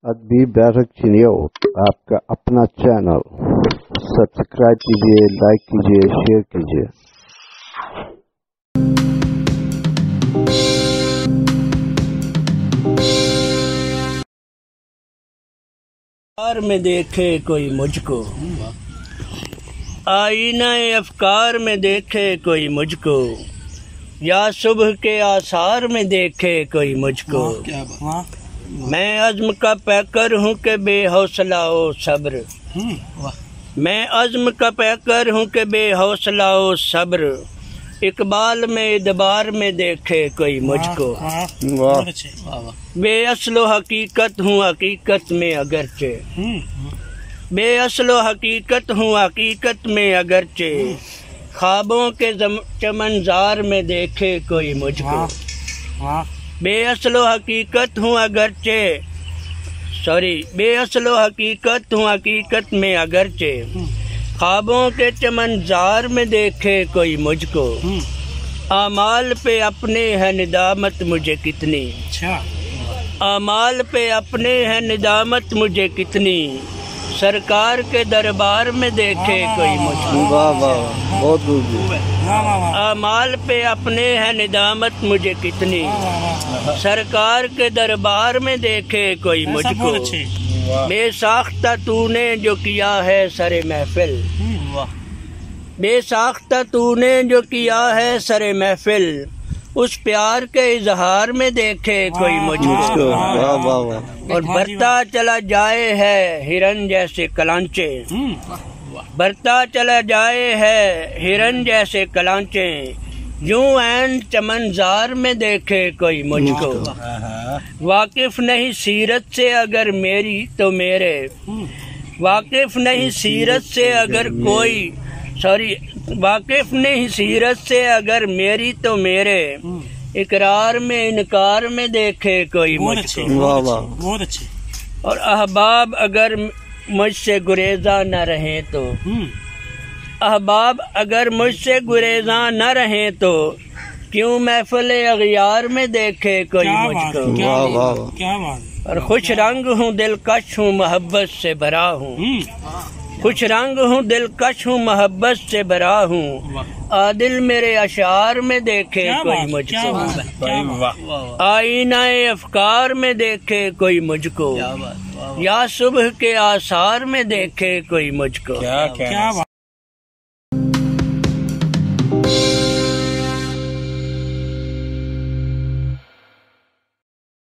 अदबी बैरक चिनियो आपका अपना चैनल। सब्सक्राइब कीजिए, लाइक कीजिए, शेयर कीजिए। अफकार में देखे कोई मुझको, आईना अफकार में देखे कोई मुझको, या सुबह के आसार में देखे कोई मुझको। मैं अज़्म का पैकर हूँ कि बेहौसला ओ सब्र, मैं अज़्म का पैकर हूँ कि बेहौसला ओ सब्र, इकबाल में इदबार में देखे कोई मुझको। बेअस्लो हकीकत हूँ हकीकत में अगरचे, बेअस्लो हकीकत हूँ हकीकत में अगरचे, ख्वाबों के चमनजार में देखे कोई मुझको। बेअस्लो हकीकत हूँ अगरचे, बेअस्लो हकीकत हूँ हकीकत में अगरचे, ख्वाबों के चमनजार में देखे कोई मुझको। आमाल पे अपने है निदामत मुझे कितनी, आमाल पे अपने है निदामत मुझे कितनी, सरकार के दरबार में देखे कोई मुझको। आमाल पे अपने है निदामत मुझे कितनी, सरकार के दरबार में देखे कोई मुझको। बेसाख्ता तूने जो किया है सरे महफिल, बेसाख्ता तूने जो किया है सरे महफिल, उस प्यार के इजहार में देखे कोई मुझको। और बढ़ता चला जाए है हिरन जैसे कलांचे, बढ़ता चला जाए है हिरन जैसे कलांचे, यूं ऐन चमनजार में देखे कोई मुझको। वाकिफ नहीं सीरत से अगर मेरी तो मेरे, वाकिफ नहीं सीरत से अगर कोई वाकिफ नहीं सीरत से अगर मेरी तो मेरे, इकरार में इनकार में देखे कोई मुझको। और अहबाब अगर मुझसे गुरेजा न रहे तो, अहबाब अगर मुझसे गुरेजा न रहे तो, क्यों महफिल अगियार में देखे कोई मुझको। और खुश रंग हूँ दिलकश हूँ मोहब्बत से भरा हूँ, खुश रंग हूँ दिलकश हूँ मोहब्बत से भरा हूँ, आदिल मेरे अशार में देखे कोई मुझको। आईना अफकार में देखे कोई मुझको, या सुबह के आसार में देखे कोई मुझको।